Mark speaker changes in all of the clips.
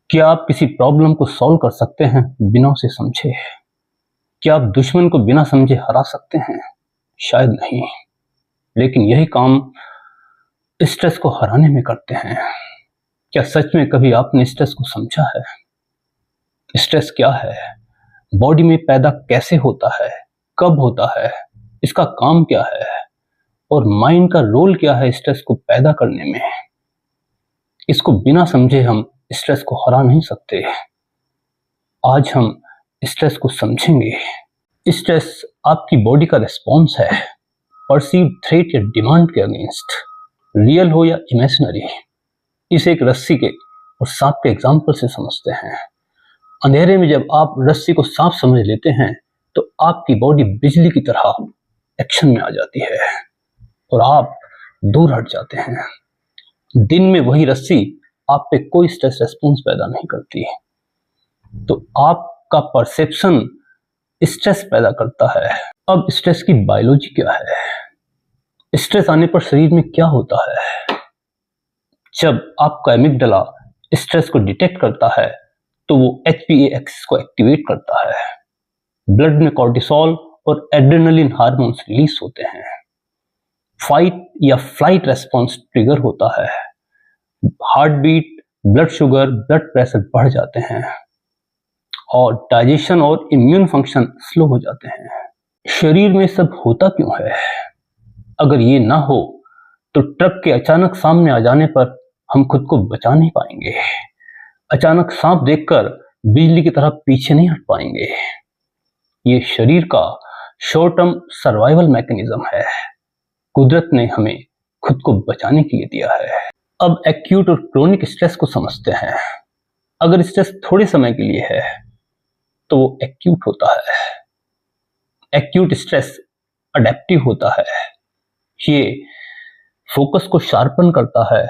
Speaker 1: क्या आप किसी प्रॉब्लम को सॉल्व कर सकते हैं बिना उसे समझे? क्या आप दुश्मन को बिना समझे हरा सकते हैं? शायद नहीं, लेकिन यही काम स्ट्रेस को हराने में करते हैं। क्या सच में कभी आपने स्ट्रेस को समझा है? स्ट्रेस क्या है? बॉडी में पैदा कैसे होता है? कब होता है? इसका काम क्या है? और माइंड का रोल क्या है स्ट्रेस को पैदा करने में? इसको बिना समझे हम स्ट्रेस को हरा नहीं सकते। आज हम स्ट्रेस को समझेंगे। स्ट्रेस आपकी बॉडी का रिस्पॉन्स है परसीव्ड थ्रेट या डिमांड के अगेंस्ट, रियल हो या इमेजिनरी। इसे एक रस्सी के और सांप के एग्जाम्पल से समझते हैं। अंधेरे में जब आप रस्सी को सांप समझ लेते हैं तो आपकी बॉडी बिजली की तरह एक्शन में आ जाती है और आप दूर हट जाते हैं। दिन में वही रस्सी आप पे कोई स्ट्रेस रिस्पॉन्स पैदा नहीं करती, तो आपका परसेप्शन स्ट्रेस पैदा करता है। अब स्ट्रेस की बायोलॉजी क्या है? स्ट्रेस आने पर शरीर में क्या होता है? जब आपका एमिगडाला स्ट्रेस को डिटेक्ट करता है तो वो HPA एक्सिस को एक्टिवेट करता है। ब्लड में कॉर्टिसोल और एड्रेनलिन हार्मोन्स रिलीज होते हैं। फाइट या फ्लाइट रेस्पॉन्स ट्रिगर होता है। Heart beat, blood sugar, blood pressure बढ़ जाते हैं और डाइजेशन और इम्यून फंक्शन स्लो हो जाते हैं। शरीर में सब होता क्यों है? अगर ये ना हो तो ट्रक के अचानक सामने आ जाने पर हम खुद को बचा नहीं पाएंगे। अचानक सांप देखकर बिजली की तरह पीछे नहीं हट पाएंगे। ये शरीर का शॉर्ट टर्म सर्वाइवल मैकेनिज्म है। कुदरत ने हमें खुद को बचाने के लिए दिया है। अब एक्यूट और क्रोनिक स्ट्रेस को समझते हैं। अगर स्ट्रेस थोड़े समय के लिए है तो वो एक्यूट होता है। एक्यूट स्ट्रेस अडेप्टिव होता है। ये फोकस को शार्पन करता है,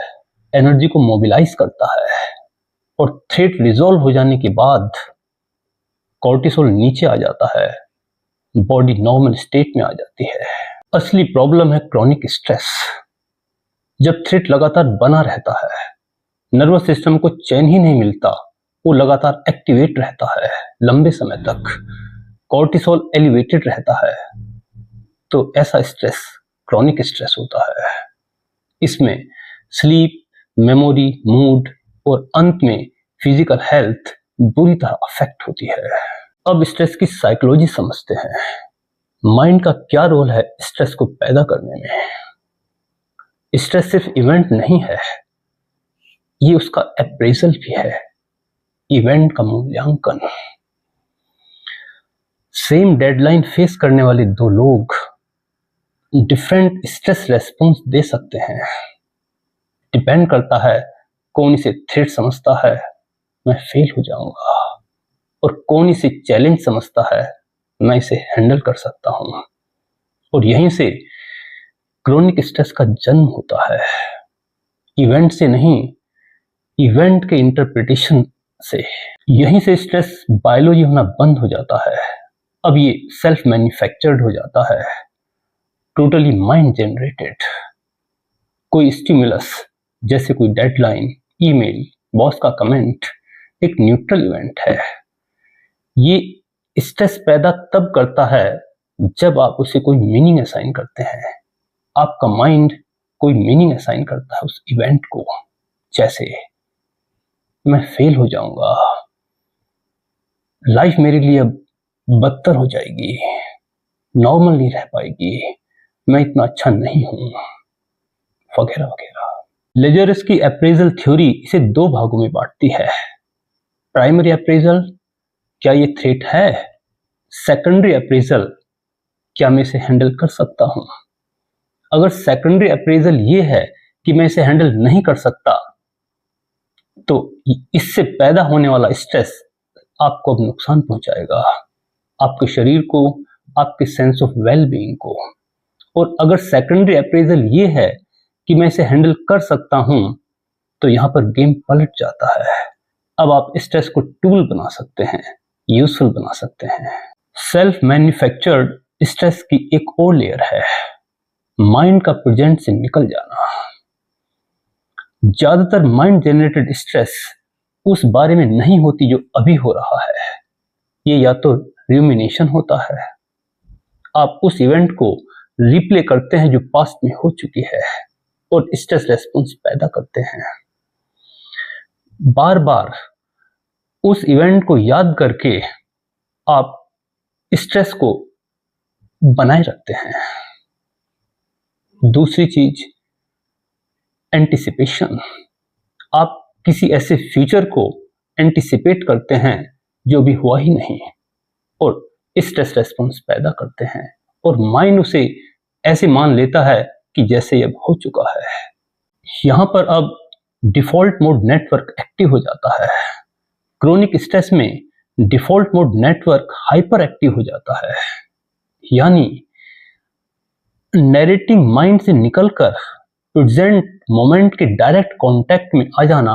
Speaker 1: एनर्जी को मोबिलाइज करता है और थ्रेट रिजॉल्व हो जाने के बाद कॉर्टिसोल नीचे आ जाता है, बॉडी नॉर्मल स्टेट में आ जाती है। असली प्रॉब्लम है क्रॉनिक स्ट्रेस। जब थ्रेट लगातार बना रहता है, नर्वस सिस्टम को चैन ही नहीं मिलता, वो लगातार एक्टिवेट रहता है लंबे समय तक, कॉर्टिसोल एलिवेटेड रहता है, तो ऐसा स्ट्रेस क्रॉनिक स्ट्रेस होता है। इसमें स्लीप, मेमोरी, मूड और अंत में फिजिकल हेल्थ बुरी तरह अफेक्ट होती है। अब स्ट्रेस की साइकोलॉजी समझते हैं। माइंड का क्या रोल है स्ट्रेस को पैदा करने में? स्ट्रेस सिर्फ इवेंट नहीं है, ये उसका अप्रेजल भी है, इवेंट का मूल्यांकन। सेम डेडलाइन फेस करने वाले दो लोग डिफरेंट स्ट्रेस रेस्पॉन्स दे सकते हैं। डिपेंड करता है कौन इसे थ्रेट समझता है, मैं फेल हो जाऊंगा, और कौन इसे चैलेंज समझता है, मैं इसे हैंडल कर सकता हूं। और यहीं से क्रोनिक स्ट्रेस का जन्म होता है। इवेंट से नहीं, इवेंट के इंटरप्रिटेशन से। यहीं से स्ट्रेस बायोलॉजी होना बंद हो जाता है। अब ये सेल्फ मैन्युफैक्चर्ड हो जाता है, टोटली माइंड जनरेटेड। कोई स्टिमुलस जैसे कोई डेडलाइन, ईमेल, बॉस का कमेंट एक न्यूट्रल इवेंट है। ये स्ट्रेस पैदा तब करता है जब आप उसे कोई मीनिंग असाइन करते हैं। आपका माइंड कोई मीनिंग असाइन करता है उस इवेंट को, जैसे मैं फेल हो जाऊंगा, लाइफ मेरे लिए अब बदतर हो जाएगी, नॉर्मल नहीं रह पाएगी, मैं इतना अच्छा नहीं हूं, वगैरह वगैरह। लेजरस की अप्रेजल थ्योरी इसे दो भागों में बांटती है। प्राइमरी अप्रेजल, क्या ये थ्रेट है? सेकेंडरी अप्रेजल, क्या मैं इसे हैंडल कर सकता हूं? अगर सेकेंडरी अप्रेजल ये है कि मैं इसे हैंडल नहीं कर सकता, तो इससे पैदा होने वाला स्ट्रेस आपको अब नुकसान पहुंचाएगा, आपके शरीर को, आपके सेंस ऑफ वेल बीइंग को। और अगर सेकेंडरी अप्रेजल ये है कि मैं इसे हैंडल कर सकता हूं, तो यहां पर गेम पलट जाता है। अब आप स्ट्रेस को टूल बना सकते हैं, यूजफुल बना सकते हैं। सेल्फ मैन्युफैक्चर्ड स्ट्रेस की एक और लेयर है माइंड का प्रेजेंट से निकल जाना। ज्यादातर माइंड जनरेटेड स्ट्रेस उस बारे में नहीं होती जो अभी हो रहा है। ये या तो रूमिनेशन होता है, आप उस इवेंट को रिप्ले करते हैं जो पास्ट में हो चुकी है और स्ट्रेस रेस्पॉन्स पैदा करते हैं। बार बार उस इवेंट को याद करके आप स्ट्रेस को बनाए रखते हैं। दूसरी चीज एंटिसिपेशन, आप किसी ऐसे फ्यूचर को एंटिसिपेट करते हैं जो भी हुआ ही नहीं और स्ट्रेस रेस्पॉन्स पैदा करते हैं और माइंड उसे ऐसे मान लेता है कि जैसे अब हो चुका है। यहां पर अब डिफॉल्ट मोड नेटवर्क एक्टिव हो जाता है। क्रोनिक स्ट्रेस में default mode network hyper active हो जाता है, यानी नैरेटिंग माइंड से निकलकर प्रेजेंट मोमेंट के डायरेक्ट कांटेक्ट में आ जाना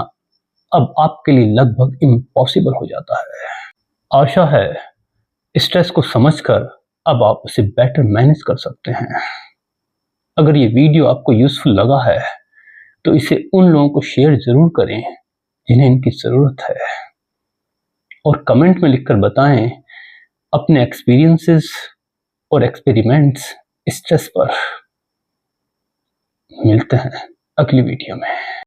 Speaker 1: अब आपके लिए लगभग इम्पॉसिबल हो जाता है। आशा है स्ट्रेस को समझकर अब आप उसे बेटर मैनेज कर सकते हैं। अगर ये वीडियो आपको यूजफुल लगा है तो इसे उन लोगों को शेयर जरूर करें जिन्हें इनकी ज़रूरत है, और कमेंट में लिखकर बताएं अपने एक्सपीरियंसेस और एक्सपेरिमेंट्स स्ट्रेस पर। मिलते हैं अगली वीडियो में।